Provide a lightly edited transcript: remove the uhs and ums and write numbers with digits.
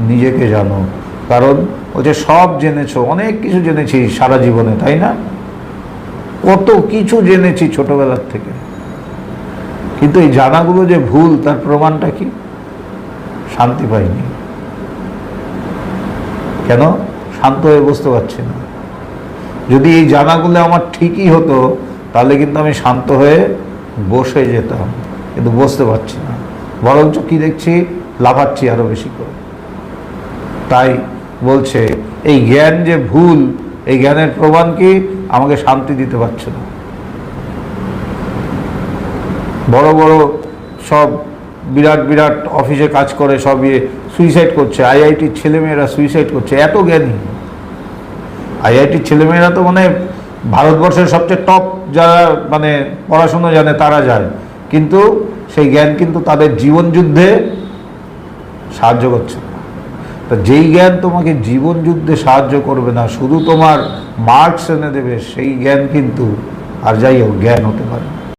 নিজেকে জানো। কারণ ও যে সব জেনেছো, অনেক কিছু জেনেছি সারা জীবনে, তাই না? কত কিছু জেনেছি ছোটবেলার থেকে, কিন্তু এই জানাগুলো যে ভুল তার প্রমাণটা কি? শান্তি পাইনি। কেন? শান্ত হয়ে বসতে পারছি না। যদি এই জানাগুলো আমার ঠিকই হতো তাহলে কিন্তু আমি শান্ত হয়ে বসে যেতাম, কিন্তু বসতে পারছি না, বরঞ্চ কি দেখছি, লাফাচ্ছি আরো বেশি করে। তাই বলছে এই জ্ঞান যে ভুল, এই জ্ঞানের প্রমাণ কি? আমাকে শান্তি দিতে পারছে না। বড় বড় সব বিরাট বিরাট অফিসে কাজ করে সব সুইসাইড করছে, আইআইটির ছেলেমেয়েরা সুইসাইড করছে, এত জ্ঞানী। আইআইটির ছেলেমেয়েরা তো মানে ভারতবর্ষের সবচেয়ে টপ যারা মানে পড়াশুনো জানে তারা যায়, কিন্তু সেই জ্ঞান কিন্তু তাদের জীবন যুদ্ধে সাহায্য করছে না। তা যেই জ্ঞান তোমাকে জীবন যুদ্ধে সাহায্য করবে না, শুধু তোমার মার্কস এনে দেবে, সেই জ্ঞান কিন্তু আর যাই হোক জ্ঞান হতে পারে না।